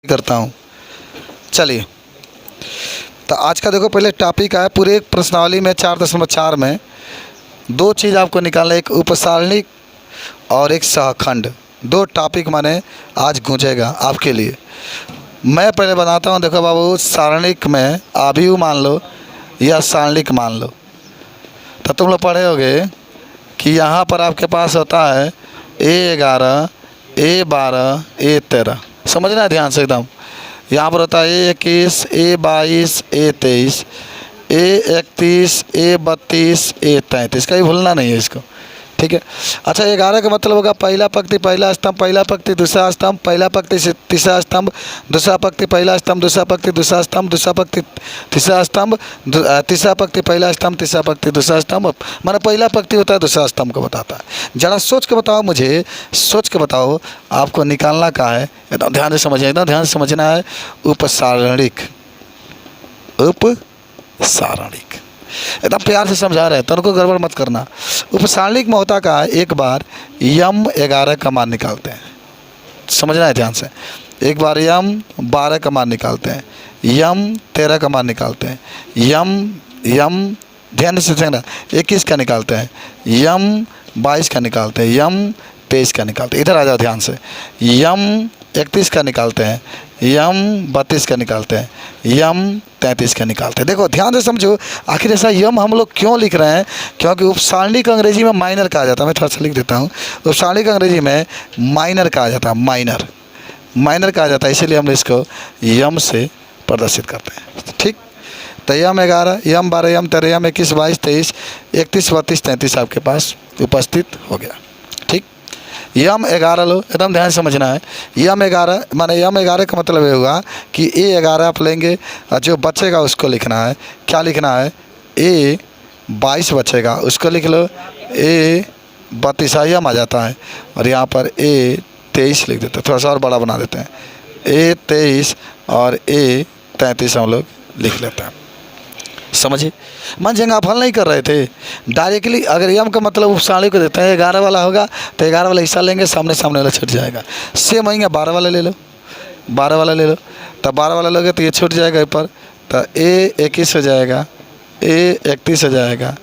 करता हूँ। चलिए, तो आज का देखो पहले टॉपिक है पूरे एक प्रश्नावली में 4.4 में दो चीज़ आपको निकालना, एक उपसारणिक और एक सहखंड। दो टॉपिक माने आज गूंजेगा आपके लिए। मैं पहले बताता हूँ। देखो बाबू, सारणिक में आव्यूह मान लो या सारणिक मान लो, तो तुम लोग पढ़े होगे कि यहाँ पर आपके पास होता है A11 A12 A13। समझना है ध्यान से एकदम। यहाँ पर होता है A21 A22 A23 A31 A32 A33। कहीं भूलना नहीं है इसको, ठीक है। अच्छा, 11 का मतलब होगा पहला पंक्ति पहला स्तंभ, पहला पंक्ति दूसरा स्तंभ, पहला पंक्ति तीसरा स्तंभ, दूसरा पंक्ति पहला स्तंभ, दूसरा पंक्ति दूसरा स्तंभ, दूसरा पंक्ति तीसरा स्तंभ, तीसरा पंक्ति पहला स्तंभ, तीसरा पंक्ति दूसरा स्तंभ। माने पहला पंक्ति होता है दूसरा स्तंभ को बताता है। ज़रा सोच के बताओ, मुझे सोच के बताओ, आपको निकालना का है। एकदम ध्यान से समझिए, एकदम ध्यान से समझना है। उपसारणिक, उपसारणिक एकदम प्यार से समझा रहे हैं, तो उनको गड़बड़ मत करना। उपसारणिक में होता का एक बार यम 11 का मान निकालते हैं। समझना है ध्यान से। एक बार यम 12 का मान निकालते हैं, यम 13 का मान निकालते हैं, यम ध्यान से समझना 21 का निकालते हैं, यम 22 का निकालते हैं, यम 23 का निकालते हैं। इधर आ जाओ ध्यान से। यम 31 का निकालते हैं, यम 32 का निकालते हैं, यम 33 का निकालते हैं। देखो ध्यान से समझो, आखिर ऐसा यम हम लोग क्यों लिख रहे हैं? क्योंकि उपसारणिक अंग्रेजी में माइनर कहा जाता है। मैं थोड़ा सा लिख देता हूँ। उपसारणिक अंग्रेजी में माइनर कहा जाता है, माइनर कहा जाता है, इसीलिए हम इसको यम से प्रदर्शित करते हैं, ठीक। तो यम 11 यम 12 यम 13 यम 21 22 23 31 32 33 आपके पास उपस्थित हो गया, ठीक। यम 11 लो, एकदम ध्यान समझना है। यम 11 माने यम 11 का मतलब ये होगा कि A11 आप लेंगे और जो बचेगा उसको लिखना है। क्या लिखना है? A22 बचेगा उसको लिख लो, A32 यम आ जाता है, और यहाँ पर A23 लिख देते हैं। थोड़ा सा और बड़ा बना देते हैं, A23 और A33 हम लोग लिख लेते हैं। समझिए, मान जाएंगे आप हल नहीं कर रहे थे डायरेक्टली। अगर यम का मतलब उपसारणिक को देते हैं 11 वाला होगा तो 11 वाला हिस्सा लेंगे, सामने वाला छूट जाएगा। सेम वहीं 12 वाला ले लो, 12 वाला ले लो, तब 12 वाला लोगे तो ये छूट जाएगा ऊपर, तो A21 हो जाएगा, A31 हो जाएगा,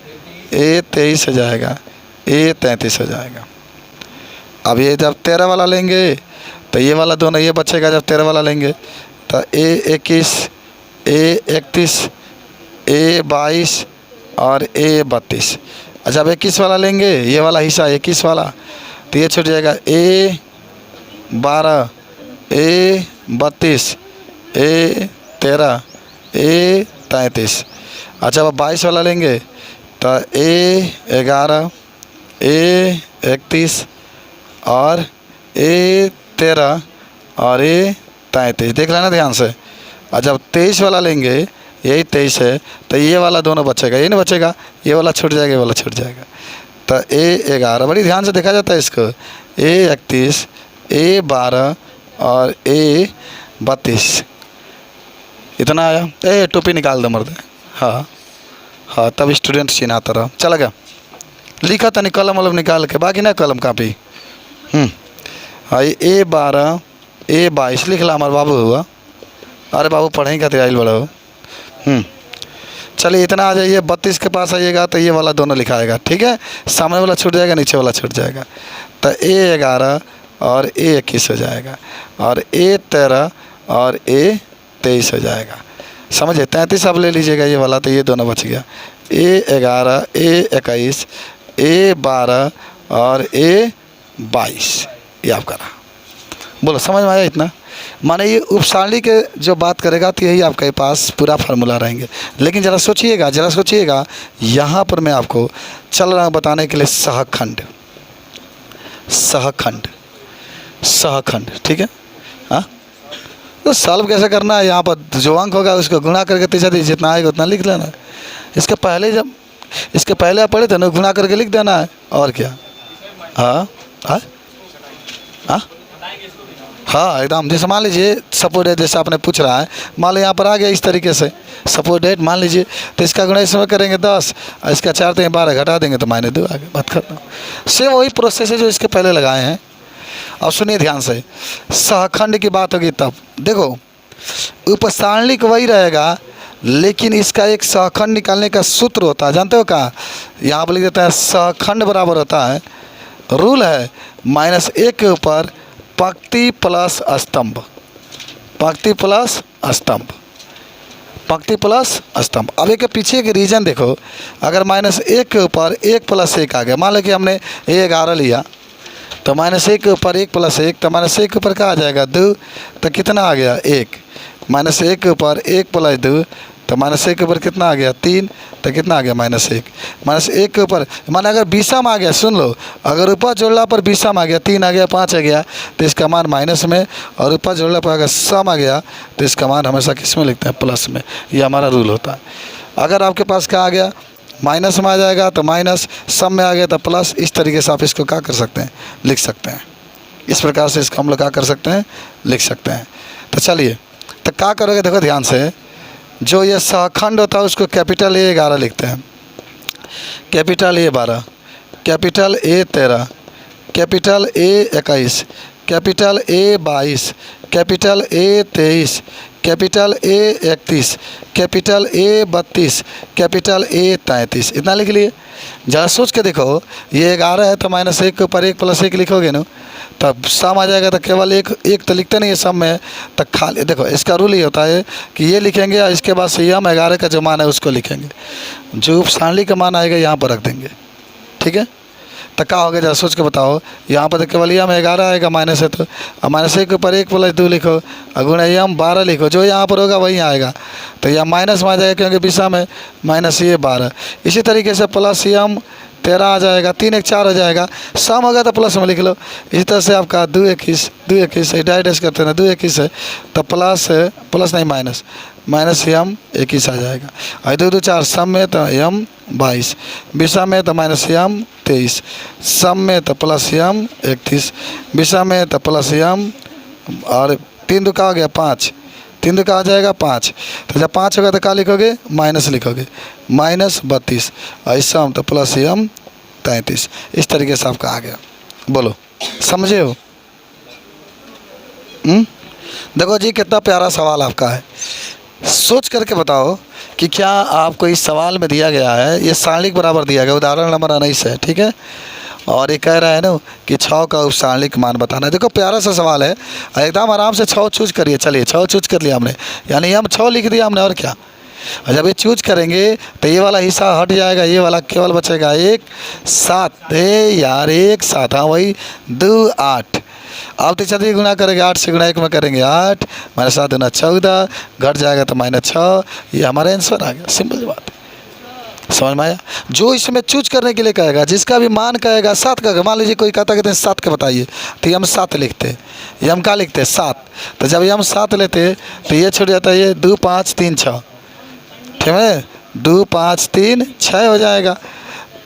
A23 हो जाएगा, A33 हो जाएगा। अब ये जब 13 वाला लेंगे तो ये वाला दोनों ये बचेगा। जब 13 वाला लेंगे तो A21 A31 A22 और A32। अच्छा, अब 21 वाला लेंगे, ये वाला हिस्सा 21 वाला, तो ये छूट जाएगा A12 A32 A13 A33। अच्छा, अब 22 वाला लेंगे तो A11 A31 और A13 और A33। देख लेना ध्यान से। और जब 23 वाला लेंगे, यही 23 है, तो ये वाला दोनों बचेगा, ये नहीं बचेगा, ये वाला छूट जाएगा, ये वाला छूट जाएगा। तो A11 बड़ी ध्यान से देखा जाता है इसको, A31 A12 और A32। इतना आया। टोपी निकाल दो मर्द। हाँ हाँ, तब स्टूडेंट चिन्हाता रहा। चला गया, लिखा था नहीं कलम वलम निकाल के, बाकी ना कलम कापी। हाँ, A12 A22 लिख ला, हमारे बाबू हुआ। अरे बाबू पढ़ेंगे का तैयारी बड़ा हो। चलिए, इतना आ जाइए। 32 के पास आइएगा तो ये वाला दोनों लिखाएगा, ठीक है। सामने वाला छूट जाएगा, नीचे वाला छूट जाएगा, तो A11 और A21 हो जाएगा, और A13 और A23 हो जाएगा। समझे? 33 आप ले लीजिएगा ये वाला, तो ये दोनों बच गया। A11 A21 A12 और A22, ये आपका रहा। बोलो, समझ में आया इतना? माने ये उपसारणिक के जो बात करेगा तो यही आपके पास पूरा फार्मूला रहेंगे। लेकिन ज़रा सोचिएगा, यहाँ पर मैं आपको चल रहा हूँ बताने के लिए सहखंड, ठीक है। हाँ, तो सॉल्व कैसे करना है? यहाँ पर जो अंक होगा उसको गुणा करके तीसरा जितना आएगा उतना लिख लेना है। इसके पहले आप पढ़े थे ना, गुणा करके लिख देना है, और क्या। हाँ हाँ हाँ हाँ, एकदम। जैसे मान लीजिए सपोज डेट, जैसे आपने पूछ रहा है, मान लो यहाँ पर आ गया इस तरीके से सपोज डेट, मान लीजिए, तो इसका गुणा इसमें करेंगे 10 और इसका 4 देंगे 12, घटा देंगे तो -2 आ गया, बात करता हूँ। सेम वही प्रोसेस है जो इसके पहले लगाए हैं। अब सुनिए ध्यान से, सहखंड की बात होगी तब देखो उपसारणिक वही रहेगा, लेकिन इसका एक सहखंड निकालने का सूत्र होता है, जानते हो क्या? यहाँ पर लिख देता है सहखंड बराबर होता है, रूल है -1 के ऊपर पंक्ति प्लस स्तंभ, पंक्ति प्लस स्तंभ, पंक्ति प्लस स्तंभ। अब एक पीछे के रीजन देखो, अगर -1 के ऊपर 1 + 1 आ गया, मान लो कि हमने ये 11 लिया तो -1 के ऊपर 1 + 1 तो -1 के ऊपर क्या आ जाएगा 2, तो कितना आ गया 1, -1 के ऊपर 1 + 2 तो -1 के ऊपर कितना आ गया 3, तो कितना आ गया -1, -1 के ऊपर माने अगर बीसम आ गया, सुन लो, अगर ऊपर जोड़ला पर बीसम आ गया, 3 आ गया, 5 आ गया तो इसका मान माइनस में, और ऊपर जोड़ला पर अगर सम आ गया तो इसका मान हमेशा किस में लिखते हैं प्लस में, ये हमारा रूल होता है। अगर आपके पास क्या आ गया माइनस में आ जाएगा तो माइनस, सम में आ गया तो प्लस, इस तरीके से आप इसको क्या कर सकते हैं लिख सकते हैं, इस प्रकार से इसको हम लोग क्या कर सकते हैं लिख सकते हैं। तो चलिए तो क्या करोगे देखो ध्यान से, जो ये सहखंड होता है उसको कैपिटल A 11 लिखते हैं, capital A 12, capital A 13, capital A 21, capital A 22, capital A 23, capital A 31, capital A 32, capital A 33, इतना लिख लिए। ज़रा सोच के देखो, ये 11 है तो -1 के ऊपर 1 + 1 लिखोगे ना, तब सम आ जाएगा तो केवल एक तो लिखते नहीं है सम में, तो खाली देखो इसका रूल ये होता है कि ये लिखेंगे और इसके बाद से यम 11 का जो मान है उसको लिखेंगे, जो उपसारणिक का मान आएगा यहाँ पर रख देंगे, ठीक है। तो क्या हो गया जरा सोच के बताओ, यहाँ पर तो केवल यम 11 आएगा माइनस है, तो -1 के ऊपर 1 + 2 लिखो, गुणा यम 12 लिखो, जो यहाँ पर होगा वही आएगा, तो यह माइनस में आ जाएगा क्योंकि विषम है, माइनस ये 12। इसी तरीके से प्लस यम 13 आ जाएगा, 3 1 4 हो जाएगा, सम होगा तो प्लस में लिख लो। इसी तरह से आपका 2 21 डाइडेस करते हैं ना, 2 21 है तो प्लस नहीं माइनस यम 21 आ जाएगा, और 2 2 4 सम में तो यम 22, विषम में तो -यम 23, सम में तो प्लस यम 31, विषम में तो प्लस यम, और 3 2 का हो गया 5, 3 2 का आ जाएगा 5, तो जब 5 होगा तो क्या लिखोगे माइनस लिखोगे, -32, और इस सम तो प्लस यम 33। इस तरीके से आपका आ गया, बोलो समझे हो? देखो जी कितना प्यारा सवाल आपका है, सोच करके बताओ कि क्या आपको इस सवाल में दिया गया है, ये सारणिक बराबर दिया गया, उदाहरण नंबर 19 है, ठीक है, और ये कह रहा है ना कि 6 का उपसारणिक मान बताना है। देखो प्यारा सा सवाल है, एकदम आराम से 6 चूज करिए। चलिए 6 चूज कर लिया हमने, यानी हम 6 लिख दिया हमने, और क्या। और जब ये चूज करेंगे तो ये वाला हिस्सा हट जाएगा, ये वाला केवल बचेगा 1 7 यार 1 7, हाँ वही 2 8। अब तो चलिए गुणा करेंगे, 8 से गुणा 1 में करेंगे 8, -7 × 14, घट जाएगा तो -6, ये हमारा आंसर आ गया। सिंपल बात है, समझ में आया। जो इसमें चूज करने के लिए कहेगा, जिसका भी मान कहेगा 7 का, मान लीजिए कोई कहता कहते हैं 7 का बताइए, तो हम 7 लिखते, हम क्या लिखते 7, तो जब हम 7 लेते तो ये छूट जाता है, ये 2 5 3 6, ठीक है, 2 5 3 6 हो जाएगा,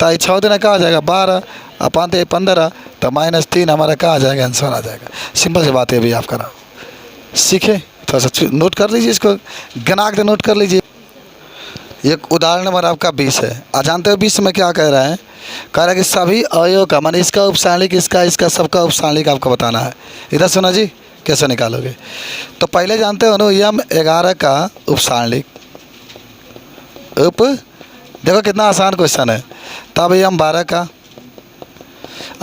तो 6 दिन क्या आ जाएगा 12, 5 15, तो -3 हमारा क्या आ जाएगा आंसर आ जाएगा। सिंपल सी बात है अभी आप करा सीखे, थोड़ा सा नोट कर लीजिए, इसको गना के नोट कर लीजिए। एक उदाहरण नंबर आपका 20 है। आज जानते हो 20 में क्या कह रहा है, कह रहा है कि सभी अवयव का माने इसका उपसारणिक, इसका सबका उपसारणिक आपको बताना है। इधर सुना जी, कैसे निकालोगे? तो पहले जानते हो ना यम 11 का उपसारणिक, देखो कितना आसान क्वेश्चन है। तब यम 12 का,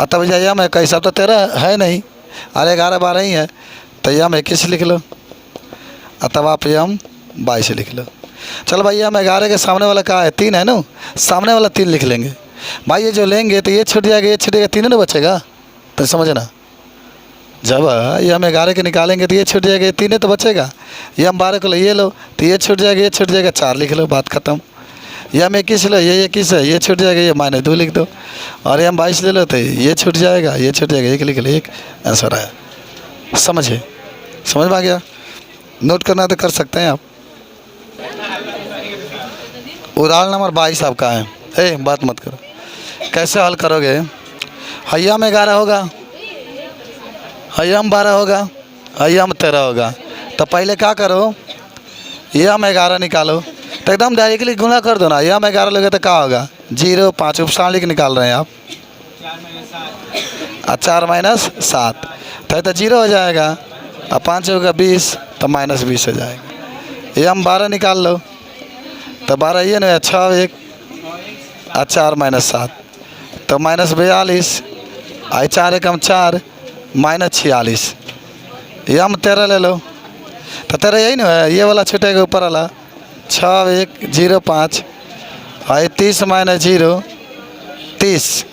तब यम 21, अब तो 13 है नहीं, अरे 11 12 ही है, तो यम 21 लिख लो, तब आप यम 22 लिख लो। चलो भाई यम 11 के सामने वाला क्या है 3 है ना, सामने वाला 3 लिख लेंगे भाई। ये जो लेंगे तो ये छूट जाएगा, ये छूटेगा, 3 ना बचेगा, तो समझना। जब यम 11 के निकालेंगे तो ये छूट जाएगा, ये 3 तो बचेगा। यम 12 को ये लो तो ये छूट जाएगा, ये छूट जाएगा, 4 लिख लो, बात खत्म। यम 21 लो, ये 21 है, ये छूट जाएगा, ये -2 लिख दो, और यम 22 ले लो तो ये छूट जाएगा, ये छूट जाएगा, 1 लिख लो, 1 आंसर आया। समझ में आ गया? नोट करना तो कर सकते हैं आप। उदाहरण नंबर 22 आपका है, बात मत करो, कैसे हल करोगे? यम 11 होगा, यम 12 होगा, यम 13 होगा, तो पहले क्या करो यम 11 निकालो, तो एकदम डायरेक्टली गुणा कर दो ना। यम 11 लोगे तो क्या होगा 0 5, उपसारणिक निकाल रहे हैं आप, 4 - 7, तो 0 हो जाएगा, और 5 होगा 20 तो -20 हो जाएगा। यम 12 निकाल लो, तो 12 ये ना 6 1 और 4 -7 तो -42, आई 4 एकम 4 -46। यम 13 ले लो, तो 13 यही ना है, ये वाला छूटेगा ऊपर वाला 6 1 0 5, आई 30 -0 30।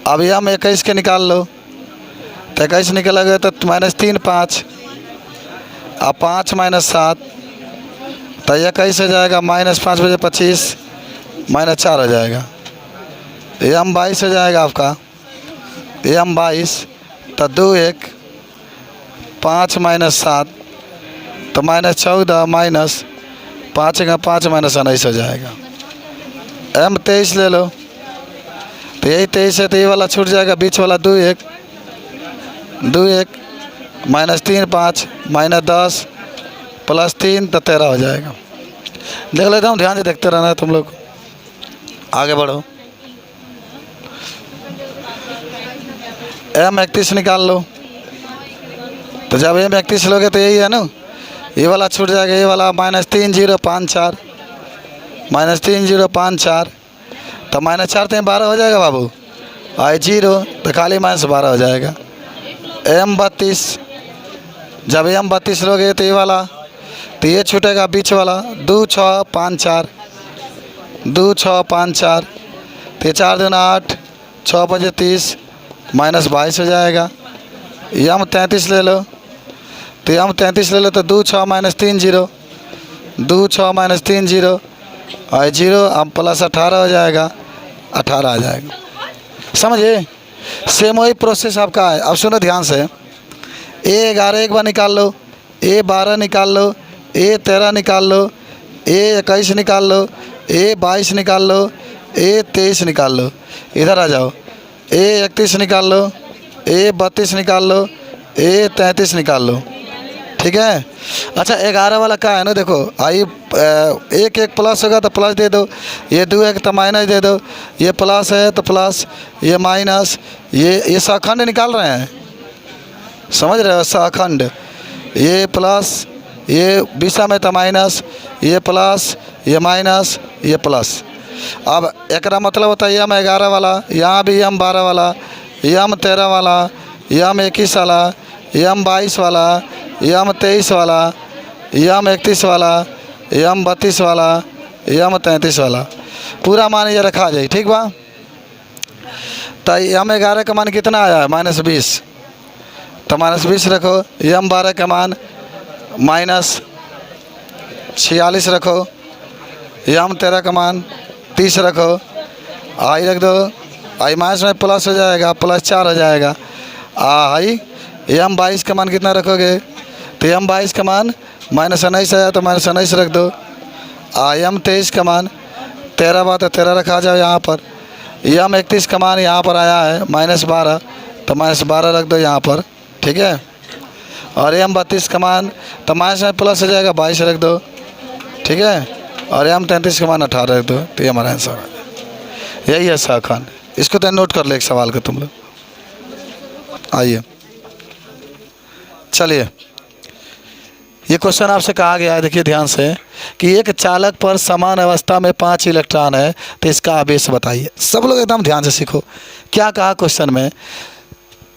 अब यम 21 के निकाल लो, तो 21 निकलेगा तो -3 5 और 5 -7 तो 21 हो जाएगा, -5 बजे 25 -4 हो जाएगा। यम 22 हो जाएगा आपका, यम 22 तो 2 1 5 -7 तो -14 -5 का 5 -19 हो जाएगा। एम 23 ले लो, तो यही 23 है, तो ये वाला छूट जाएगा, बीच वाला 2 1 -3 5 -10 +3 तो 13 हो जाएगा। देख लेता हूँ, ध्यान से देखते रहना है तुम लोग, आगे बढ़ो। एम 31 निकाल लो, तो जब एम 31 लोगे तो यही है ना, ये वाला छूट जाएगा, ये वाला -3 0 5 4 -3 0 5 4 तो -4 तो 12 हो जाएगा बाबू, आई 0 तो खाली -12 हो जाएगा। एम 32, जब एम 32 लोगे तो ये वाला, तो ये छूटेगा बीच वाला 2 6 5 4 2 6 5 4 तो 4 दूना 8 6 5 30 -22 हो जाएगा। यम 33 ले लो, तो यम 33 ले लो, तो 2 6 -3 0 2 6 -3 0 और 0 अब +18 हो जाएगा, 18 आ जाएगा। समझे, सेम वही प्रोसेस आपका है। अब सुनो ध्यान से, ए 11 एक बार निकाल लो, ए 12 निकाल लो, ए 13 निकाल लो, ए 21 निकाल लो, ए 22 निकाल लो, ए 23 निकाल लो। इधर आ जाओ, ए 31 निकाल लो, ए 32 निकाल लो, ए 33 निकाल लो, ठीक है। अच्छा 11 वाला क्या है ना, देखो आई 1 1 प्लस होगा तो प्लस दे दो, ये 2 1 तो माइनस दे दो, ये प्लस है तो प्लस, ये माइनस, ये सहखंड निकाल रहे हैं, समझ रहे हो, सहखंड, ये प्लस, ये बीसा में तो माइनस, ये प्लस, ये माइनस, ये प्लस। अब एक मतलब होता है यम 11 वाला, यहाँ भी यम 12 वाला, यम 13 वाला, यम 21 वाला, यम 22 वाला, यम 23 वाला, यम 31 वाला, यम 32 वाला, यम 33 वाला, पूरा मान ये रखा जाए, ठीक बा। तो यम 11 का मान कितना आया है, -20 तो -20 रखो। यम 12 का मान -46 रखो। यम 13 का मान 30 रखो, आई रख दो, आई माइनस में प्लस हो जाएगा, +4 हो जाएगा। आई यम 22 का मान कितना रखोगे, तो यम 22 का मान -19 आया तो -19 रख दो। यम 23 का मान 13 बात है, 13 रखा जाओ यहाँ पर। यम 31 का मान यहाँ पर आया है -12 तो -12 रख दो यहाँ पर, ठीक है। और यम 32 का मान तो माइनस में प्लस हो जाएगा, 22 रख दो, ठीक है। और यम 33 का मान 18 रख दो, तो ये हमारा आंसर है। यही है सहखंड। इसको तो नोट कर ले एक सवाल का तुम लोग। आइए चलिए, ये क्वेश्चन आपसे कहा गया है, देखिए ध्यान से, कि एक चालक पर समान अवस्था में 5 इलेक्ट्रॉन है तो इसका आवेश बताइए। सब लोग एकदम ध्यान से सीखो, क्या कहा क्वेश्चन में,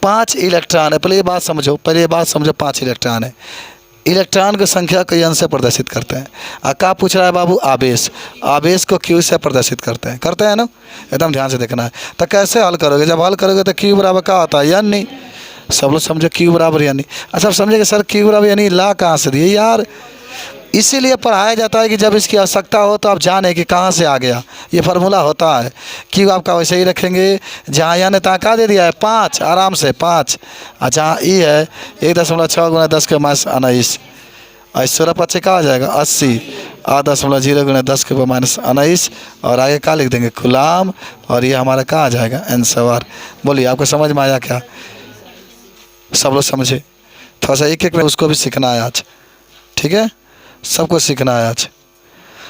5 इलेक्ट्रॉन है। पहले ये बात समझो, 5 इलेक्ट्रॉन है। इलेक्ट्रॉन की संख्या कई अंश से प्रदर्शित करते हैं। क्या पूछ रहा है बाबू, आवेश, आवेश को क्यू से प्रदर्शित करते हैं ना, एकदम ध्यान से देखना है। तो कैसे हल करोगे, जब हल करोगे तो क्यू बराबर क्या होता है, यानी, सब लोग समझो क्यू बराबर यानी। अच्छा समझे कि सर क्यू बराबर यानी ला कहाँ से दिए यार, इसीलिए पढ़ाया जाता है कि जब इसकी आवश्यकता हो तो आप जाने कि कहाँ से आ गया, ये फार्मूला होता है। क्यू आपका वैसे ही रखेंगे, जहाँ या ने तहाँ का दे दिया है 5, आराम से 5, और जहाँ ई है 1.6 × 10 के -19, 16 5 का आ जाएगा 80, 8.0 × 10 के -19, और आगे का लिख देंगे गुलाम, और ये हमारा कहाँ आ जाएगा आंसर। बोलिए आपको समझ में आया क्या, सब लोग समझे। थोड़ा सा एक में उसको भी सीखना है आज, ठीक है, सबको सीखना है आज।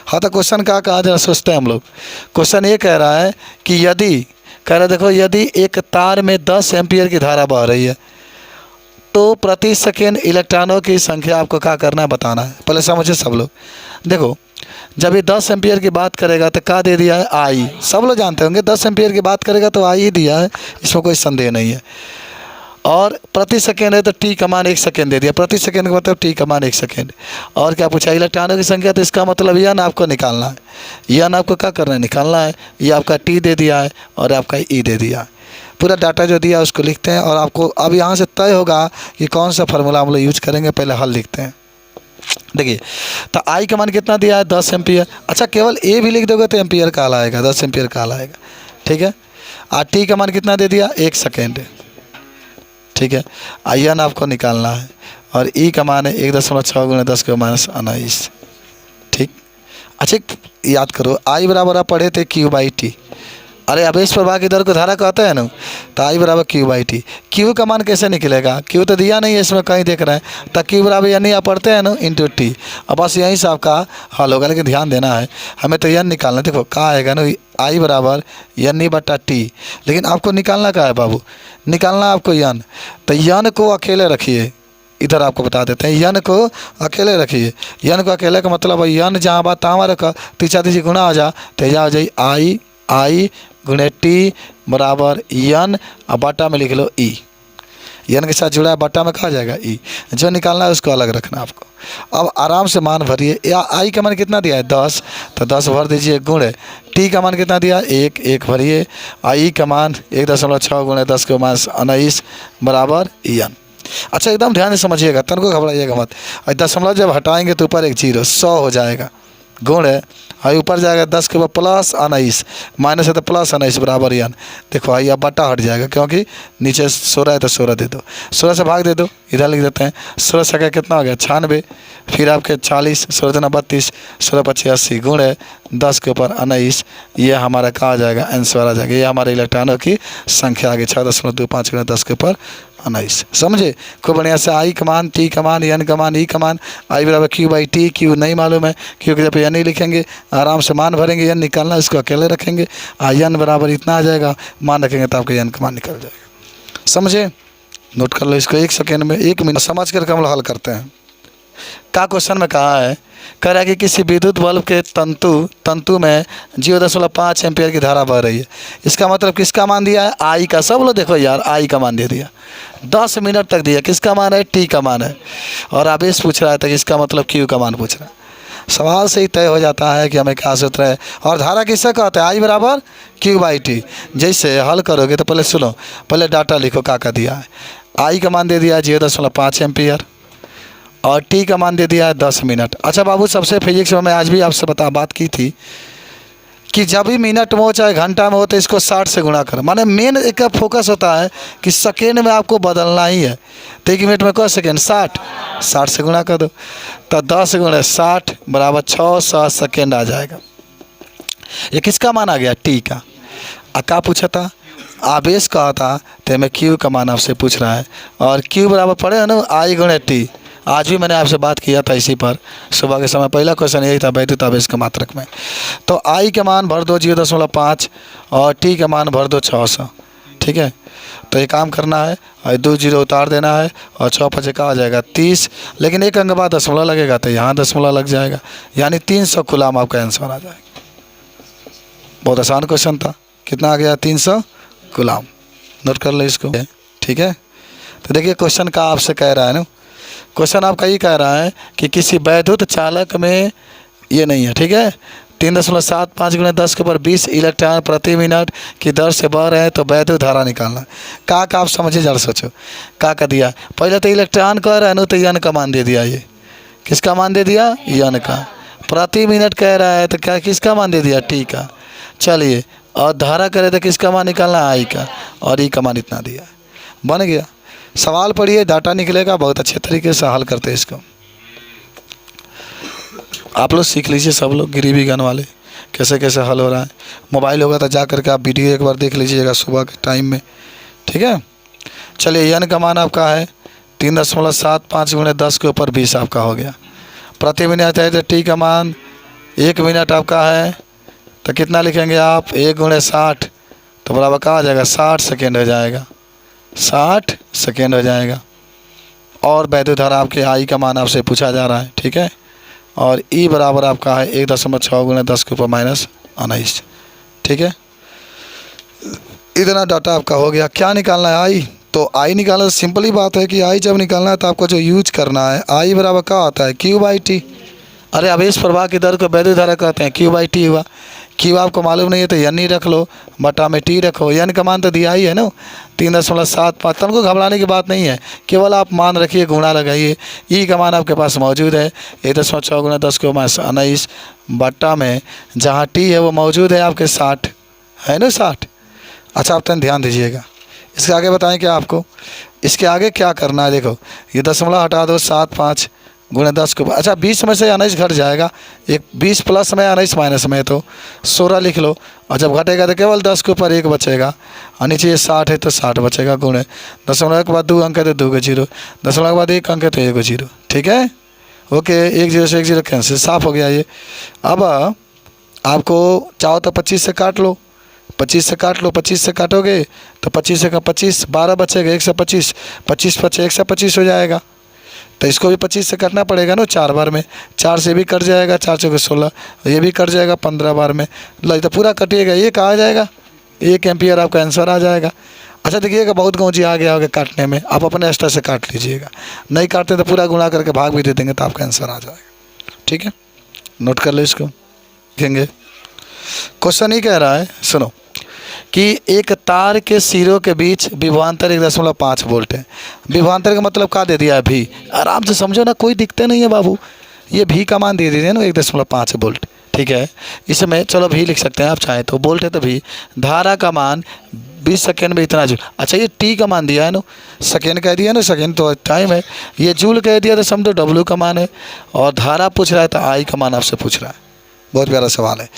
हाँ तो क्वेश्चन क्या कहा जरा सोचते हैं हम लोग। क्वेश्चन ये कह रहा है कि यदि, कह रहा है देखो, यदि एक तार में 10 एम्पियर की धारा बह रही है तो प्रति सेकेंड इलेक्ट्रॉनों की संख्या आपको क्या करना है, बताना है। पहले समझिए सब लोग। देखो जब ये 10 एम्पियर की बात करेगा तो क्या दे दिया है, आई। सब लोग जानते होंगे 10 एम्पियर की बात करेगा तो आई ही दिया है, इसमें कोई संदेह नहीं है। और प्रति सेकेंड है तो टी का मान 1 सेकेंड दे दिया। प्रति सेकेंड का मतलब टी का मान 1 सेकेंड। और क्या पूछा, इलेक्ट्रॉनों की संख्या, तो इसका मतलब यन आपको निकालना है। यन आपको क्या करना है, निकालना है। ये आपका टी दे दिया है और आपका ई दे दिया है। पूरा डाटा जो दिया है उसको लिखते हैं और आपको अब यहाँ से तय होगा कि कौन सा फार्मूला हम लोग यूज करेंगे। पहले हल लिखते हैं। देखिए तो आई का मान कितना दिया है, 10 एम्पियर। अच्छा केवल ए भी लिख दोगे तो एम्पियर का आएगा, 10 एम्पियर का आएगा, ठीक है। और टी का मान कितना दे दिया, 1 सेकेंड, ठीक है। आई एन आपको निकालना है और ई का मान है 1.6 गुणा 10 के माइनस 19, ठीक। अच्छा याद करो, आई बराबर आप पढ़े थे क्यू बाई टी। अरे आवेश प्रवाह की दर को धारा कहते हैं ना, तो आई बराबर क्यू बाई टी। क्यू का मान कैसे निकलेगा, क्यू तो दिया नहीं है इसमें, कहीं देख रहे हैं, तो क्यू बराबर यानी आप पढ़ते हैं ना इंटू टी। अब बस यहीं से आपका हल होगा, लेकिन ध्यान देना है हमें तो यन निकालना है। देखो कहाँ आएगा ना, आई बराबर यन बटा टी, लेकिन आपको निकालना क्या है बाबू, निकालना आपको यन। तो यन को अकेले रखिए, इधर आपको बता देते हैं, यन को अकेले रखिए। यन को अकेले का मतलब यन जहाँ बात तहाँ रखा, तीसरा तीसरी गुणा हो जा, तेजा हो जाए आई आई गुणे टी बराबर यन, और बाटा में लिख लो ई। यन के साथ जुड़ा है, बाटा में कहा जाएगा ई। जो निकालना है उसको अलग रखना आपको। अब आराम से मान भरिए। या आई का मान कितना दिया है, 10, तो 10 भर दीजिए गुणे टी का मान कितना दिया, 1, 1 भरिए। आई का मान 1.6 गुणे 10 के माइनस 19 बराबर यन। अच्छा एकदम ध्यान से समझिएगा, तन को घबराइएगा मत। और दशमलव जब हटाएंगे तो ऊपर एक जीरो, 100 हो जाएगा, गुण है आई ऊपर जाएगा 10 के बाद प्लस 19, माइनस है तो प्लस 19 बराबर यन। देखो आई अब बटा हट जाएगा, क्योंकि नीचे 16 है तो 16 दे दो, 16 से भाग दे दो, इधर लिख देते हैं। 16 से क्या कितना हो गया, 96, फिर आपके 40, 16 दूना 32, 16 पच्चीस 80, गुण है 10 के ऊपर 19। ये हमारा कहा जाएगा आंसर आ जाएगा। ये हमारे इलेक्ट्रॉनों की संख्या आ गई 6.25 गुणा 10 के ऊपर 19। समझे खूब बढ़िया से। आई का मान, टी का मान, एन का मान, ई का मान। आई बराबर क्यू बाई टी, क्यू नहीं मालूम है, क्यू के जब एन ही लिखेंगे, आराम से मान भरेंगे, एन निकालना इसको अकेले रखेंगे। एन बराबर इतना आ जाएगा, मान रखेंगे तो आपका एन का मान निकल जाएगा। समझे, नोट कर लो इसको। 1 सेकेंड में 1 मिनट समझ करके हम लोग हल करते हैं। का क्वेश्चन में कहा है, कह रहा है कि किसी विद्युत बल्ब के तंतु में 0.5 एम्पियर की धारा बह रही है। इसका मतलब किसका मान दिया है, आई का। सब लोग देखो यार, आई का मान दे दिया, 10 मिनट तक दिया। किसका मान है, टी का मान है। और आवेश पूछ रहा है तो इसका मतलब क्यू का मान पूछ रहा है। सवाल से ही तय हो जाता है कि हमें क्या सूत्र है। और धारा किससे कहते हैं, आई बराबर क्यू बाई टी। जैसे हल करोगे तो पहले सुनो, पहले डाटा लिखो क्या दिया है। आई का मान दे दिया है 0.5 एम्पियर और टी का मान दे दिया है 10 मिनट। अच्छा बाबू, सबसे फिजिक्स में मैं आज भी आपसे बात की थी कि जब भी मिनट में हो चाहे घंटा में हो तो इसको 60 से गुणा करो। माने मेन एक फोकस होता है कि सेकेंड में आपको बदलना ही है। तो 1 मिनट में कौन सेकेंड, 60 से गुणा कर दो, तो 10 गुणे 60 बराबर 600 सेकेंड आ जाएगा। ये किसका मान आ गया, टी का। क्या पूछा था, आवेश कहा था, तो मैं क्यू का मान आपसे पूछ रहा है। और क्यू बराबर पड़े ना आई गुणे टी। आज भी मैंने आपसे बात किया था इसी पर सुबह के समय। पहला क्वेश्चन यही था वैद्युत आवेश के मात्रक में। तो आई के मान भर दो 0.5 और टी के मान भर दो 600, ठीक है। तो ये काम करना है और 2 जीरो उतार देना है और 6 5 का आ जाएगा 30, लेकिन एक अंक बाद दशमलव लगेगा तो यहाँ दशमलव लग जाएगा, यानी 300 कूलाम आपका आंसर आ जाएगा। बहुत आसान क्वेश्चन था। कितना आ गया, 300 कूलाम। नोट कर लो इसको, ठीक है। तो देखिए क्वेश्चन का आपसे कह रहा है ना, क्वेश्चन आपका ये कह रहा है कि किसी वैद्युत चालक में, ये नहीं है, ठीक है, 3.75 गुणे 10 के ऊपर 20 इलेक्ट्रॉन प्रति मिनट की दर से बह रहे हैं, तो वैद्युत धारा निकालना। का आप समझे, जरा सोचो का दिया। पहले तो इलेक्ट्रॉन कह रहा है ना, तो यन का मान दे दिया। ये किसका मान दे दिया, यन का। प्रति मिनट कह रहा है तो क्या किसका मान दे दिया, टी का। चलिए, और धारा करे तो किसका मान निकालना, आई का। और ई का मान इतना दिया, बन गया। सवाल पढ़िए, डाटा निकलेगा। बहुत अच्छे तरीके से हल करते हैं इसको। आप लोग सीख लीजिए, सब लोग गिरीबी गन वाले, कैसे कैसे हल हो रहा है। मोबाइल होगा तो जा करके आप वीडियो एक बार देख लीजिएगा सुबह के टाइम में, ठीक है। चलिए, एन का मान आपका है 3.75 गुणे 10 के ऊपर 20 आपका हो गया। प्रति मिनट है तो टी का मान 1 मिनट आपका है, तो कितना लिखेंगे आप, 1 गुणे 60, तो बराबर कहा आ जाएगा 60 सेकेंड हो जाएगा, 60 सेकेंड हो जाएगा, और वैद्युत धारा आपके आई का मान आपसे पूछा जा रहा है, ठीक है। और ई बराबर आपका है 1.6 गुणा 10 के ऊपर माइनस 19, ठीक है। इतना डाटा आपका हो गया। क्या निकालना है? आई। तो आई निकालना सिंपल ही बात है कि आई जब निकालना है तो आपको जो यूज करना है, आई बराबर क्या होता है? Q by T. अरे आवेश प्रवाह की दर को वैद्युत धारा कहते हैं, क्यू बाई टी हुआ। क्यू आपको मालूम नहीं है तो एन ही रख लो, बटा में टी रखो। एन का मान तो दिया ही है ना, 3.75। तन को घबराने की बात नहीं है, केवल आप मान रखिए, गुणा लगाइए। ई का मान आपके पास मौजूद है 1.6 गुणा 10 के माइनस 19, बट्टा में जहाँ टी है वो मौजूद है आपके 60 है ना, 60। अच्छा आप तन ध्यान दीजिएगा, इसके आगे बताएं क्या आपको, इसके आगे क्या करना है। देखो ये दशमलव हटा दो, 7.5 गुणा 10 के ऊपर, अच्छा 20 में से 19 घट जाएगा, एक 20 प्लस में 19 माइनस में तो 16 लिख लो। और जब घटेगा तो केवल 10 के ऊपर 1 बचेगा, और नीचे 60 है तो 60 बचेगा। गुणे दशमलव के बाद 2 अंक है तो 2 का 0, दशमलव के बाद 1 अंक है तो 1 का 0, ठीक है। ओके, 1 0 से 1 0 कैंसिल, साफ हो गया ये। अब आपको चाहो तो 25 से काट लो, 25 से काट लो, 25 से काटोगे तो 25 से का 25, 12 बचेगा, 125, 25 बचे 125 हो जाएगा। तो इसको भी 25 से काटना पड़ेगा ना 4 बार में, 4 से भी कट जाएगा, 4 चौके 16, ये भी कट जाएगा 15 बार में। लो तो पूरा कटिएगा, ये कहा जाएगा 1 एम्पियर आपका आंसर आ जाएगा। अच्छा देखिएगा बहुत गौजी आ गया होगा काटने में, आप अपने एक्स्ट्रा से काट लीजिएगा, नहीं काटते तो पूरा गुणा करके भाग भी दे देंगे तो आपका आंसर आ जाएगा, ठीक है। नोट कर लो इसको, देखेंगे। क्वेश्चन ही कह रहा है, सुनो, कि एक तार के सिरों के बीच विभवांतर 1.5 वोल्ट है। विभवांतर का मतलब क्या दे दिया है? भी। आराम से समझो ना, कोई दिक्कत नहीं है बाबू, ये भी का मान दे दीजिए ना 1.5 वोल्ट, ठीक है। इसमें चलो भी लिख सकते हैं आप चाहे तो, वोल्ट है तो भी। धारा का मान 20 सेकेंड में इतना जूल। अच्छा ये टी का मान दिया है ना, सेकेंड कह दिया ना, सेकेंड तो टाइम है, ये जूल कह दिया तो समझो डब्ल्यू का मान है। और धारा पूछ रहा है तो आई का मान आपसे पूछ रहा है। बहुत प्यारा सवाल है।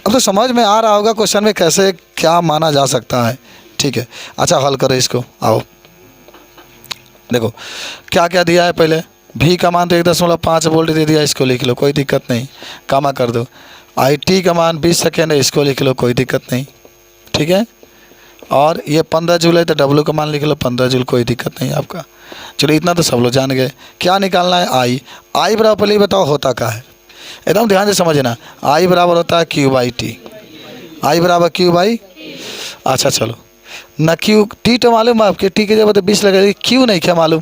अब तो समझ में आ रहा होगा क्वेश्चन में कैसे क्या माना जा सकता है, ठीक है। अच्छा हल करो इसको, आओ देखो क्या क्या दिया है। पहले भी का मान तो 1.5 वोल्ट दे दिया, इसको लिख लो, कोई दिक्कत नहीं, कामा कर दो। आई टी का मान 20 सेकेंड है, इसको लिख लो, कोई दिक्कत नहीं, ठीक है। और ये 15 जूल है तो डब्ल्यू का मान लिख लो 15 जूल, कोई दिक्कत नहीं आपका। चलो इतना तो सब लोग जान गए। क्या निकालना है? आई। आई बराबर पहले बताओ होता क्या है, एकदम ध्यान से समझना। आई बराबर होता है क्यू बाई टी। आई बराबर क्यू बाई, अच्छा चलो ना, क्यू टी तो मालूम है आपके, टी की जगह पर 20 लगेगी, क्यू नहीं क्या मालूम?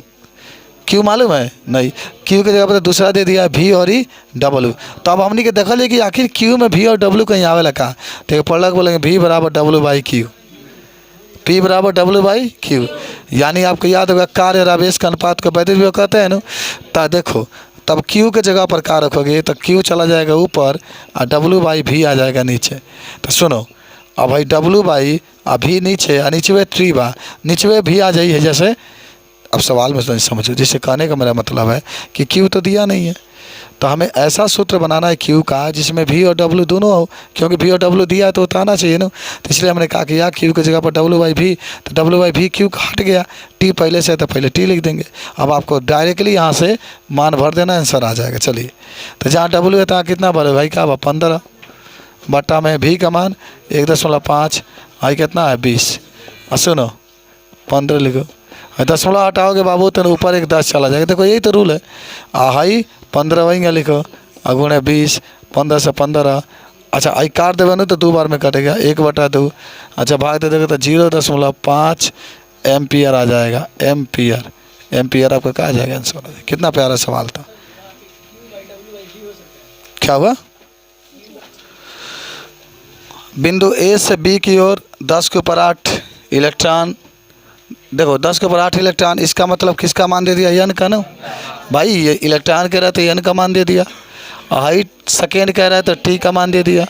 क्यू मालूम है? नहीं, क्यू की जगह पर दूसरा दे दिया भी और ई डब्ल्यू। तो अब हमने के देखा ले कि आखिर क्यू में भी और डब्ल्यू कहीं आवे लगा, तो पढ़ लग बोलेंगे भी बराबर डब्ल्यू बाई क्यू, पी बराबर डब्ल्यू बाई क्यू। यानी आपको याद होगा कार्य और आवेश का अनुपात को वैद्युत विभव कहते हैं ना। तो देखो तब Q के जगह पर क्या रखोगे तो Q चला जाएगा ऊपर और W बाई भी आ जाएगा नीचे। तो सुनो अब भाई W बाई अभी नीचे और नीचे 3 बा, नीचे भी आ जाइए जैसे। अब सवाल में समझो, जिससे कहने का मेरा मतलब है कि Q तो दिया नहीं है, तो हमें ऐसा सूत्र बनाना है Q का जिसमें V और W दोनों हो, क्योंकि V और W दिया है तो उतारना चाहिए ना। तो इसलिए हमने कहा कि यार Q की जगह पर W बाई भी, तो W बाई भी Q हट गया, T पहले से है तो पहले T लिख देंगे। अब आपको डायरेक्टली यहाँ से मान भर देना, आंसर आ जाएगा। चलिए तो जहाँ W है तो कितना भरे भाई का 15 बट्टा में V का मान 1.5, आई कितना है 20, और सुनो 15 लिखो, दशमलव हटाओगे बाबू तो ऊपर एक 10 चला जाएगा। देखो यही तो रूल है। हाई 15 वही लिखो, अगुणे 20, 15 से 15। अच्छा आई काट देवे ना तो 2 बार में कटेगा, 1/2। अच्छा भाग दे देगा तो 0.5 एम्पियर आ जाएगा। एम्पियर, एम्पियर आपका क्या आ जाएगा आंसर? कितना प्यारा सवाल था। क्या हुआ? बिंदु ए से बी की ओर 10 के ऊपर 8 इलेक्ट्रॉन, देखो 10 के ऊपर 8 इलेक्ट्रॉन, इसका मतलब किसका मान दे दिया? एन का ना भाई, ये इलेक्ट्रॉन कह रहा है तो एन का मान दे दिया। हाइट सेकेंड कह रहा है तो टी का मान दे दिया।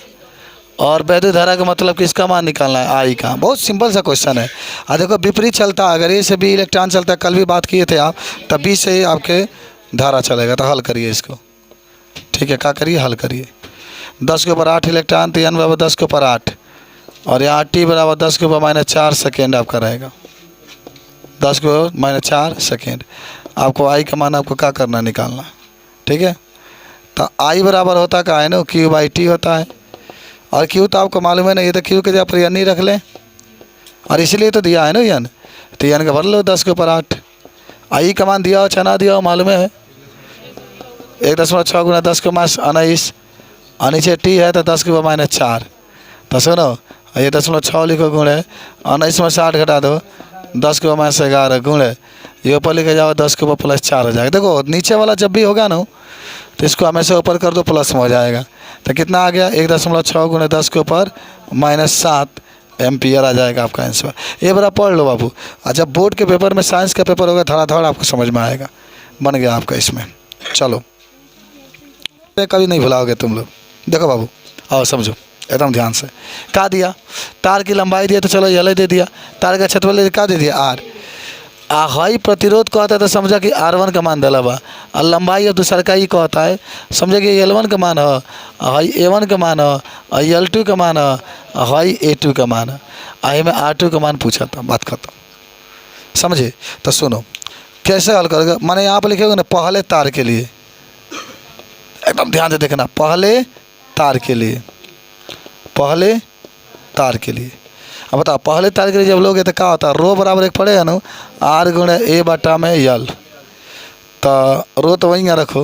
और वैद्युत धारा का मतलब किसका मान निकालना है? आई का। बहुत सिंपल सा क्वेश्चन है। देखो विपरीत चलता, अगर ए से बी इलेक्ट्रॉन चलता है, कल भी बात किए थे आप, तब बी से आपके धारा चलेगा। तो हल करिए इसको, ठीक है, क्या करिए हल करिए। 10 के ऊपर 8 इलेक्ट्रॉन तो एन बराबर 10 के ऊपर 8, और यहाँ टी बराबर 10 के ऊपर -4 सेकेंड आपका रहेगा। 10 को -4 सेकेंड। आपको आई का मान आपको क्या करना, निकालना, ठीक है। तो आई बराबर होता क्या है ना, क्यू बाई टी होता है। और क्यू तो आपको मालूम है ना, ये तो क्यू के जगह पर एन ही रख लें, और इसलिए तो दिया है ना एन, तो एन का भर लो 10 के ऊपर 8। आई कमान दिया हो चना दिया हो मालूम है 1.6 गुना 10 के माइनस 19 और नीचे टी है तो 10 के माइनस 4। तो सुनो ये 0.6 लिखो गुणे 19 में 60 घटा दो 10 के माइनस 11 गुणे ये ऊपर लेके जाओ 10 के ऊपर प्लस 4 हो जाएगा। देखो नीचे वाला जब भी होगा ना तो इसको हमेशा ऊपर कर दो प्लस में हो जाएगा। तो कितना आ गया 1.6 गुणे 10 के ऊपर माइनस 7 एम्पियर आ जाएगा आपका आंसर। ये बड़ा पढ़ लो बाबू। अच्छा बोर्ड के पेपर में साइंस का पेपर होगा थोड़ा थोड़ा आपको समझ में आएगा। बन गया आपका इसमें। चलो कभी नहीं भुलाओगे तुम लोग। देखो बाबू आओ समझो एकदम ध्यान से। क्या दिया तार की लंबाई दिया तो चलो एल दे दिया। तार का क्षेत्रफल क्या दे दिया आर। हाई प्रतिरोध कहता है तो समझा कि R1 का मान दिला बा और लंबाई अब दूसरा का ही कहता है समझा कि L1 का मान है हाई A1 का मान है और L2 का मान है हाई A2 का मान है। आई में R2 का मान पूछा था बात खत्म समझे। तो सुनो कैसे हल करोगे मैंने यहाँ पर लिखेगा ना पहले तार के लिए एकदम ध्यान से देखना पहले तार के लिए पहले तार के लिए। अब बताओ पहले तार के लिए जब लोगे तो क्या होता है रो बराबर एक पड़ेगा ना R गुणे A बटा में L। तो रो तो वहीं रखो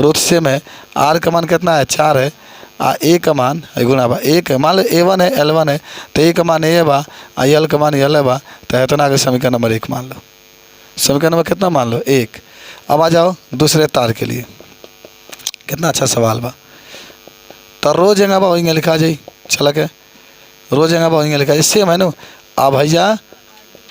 रो सेम है R का मान कितना है 4 है आ A का मान गुणा बा एक है मान लो A1 है L1 है तो A का मान A बा आ L का मान L है बा तो इतना आगे समीकरण नंबर 1 मान लो। समीकरण नंबर कितना मान लो 1। अब आ जाओ दूसरे तार के लिए कितना अच्छा सवाल बा। तो रोज जगह बा वहीं लिखा जाए चला के रोज जगह बा वहीं लिखा जाए सेम है ना। अब भैया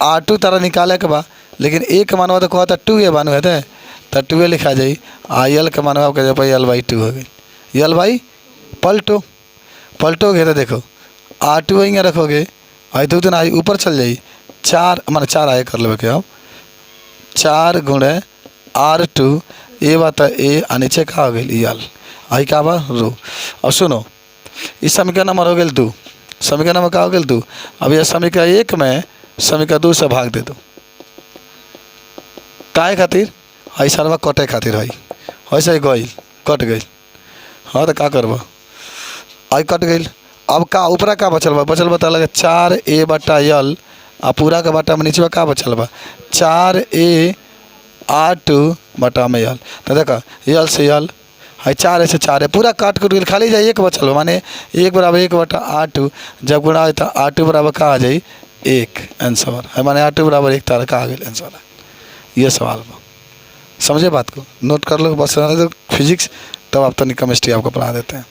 R2 तारा निकाले के बा लेकिन A का मानवा तो कहता 2A बानू है तो 2A लिखा जाए आ L का मानवा कह भाई L/2 हो गई L पलटो गए तो देखो R2 वहीं रखोगे आई 2 दिन आई ऊपर चल जाई 4 मान 4 आए कर लो क्या 4 गुणे R2 A बात A आ नीचे का हो गई L आई का बा रो। अब सुनो इस समीकरण नंबर हो गए 2 समीकरण नंबर का हो गया 2। अब यह समीकरण 1 में समीकरण 2 से भाग दे दो काय खातिर आई सरवा कटे खातिर है वैसे गई कट गई। हाँ तो क्या करब आई कट गई। अब का ऊपरा का बचल बा लगे 4A बटा L आ पूरा का बटा में नीचे का बचल बा 4A R2 बटा में L। तो देखा L से L है 4 से 4 है पूरा काट कर खाली जाए 1 बचल माने 1 बराबर 1 बटा R2 जब गुणा हो तो R2 बराबर का आ जाए 1 आंसर है माने R2 बराबर 1 तारा का आ गया आंसर है। ये सवाल बा समझे बात को नोट कर लो बस फिजिक्स तब आप तो केमिस्ट्री आपको पढ़ा देते हैं।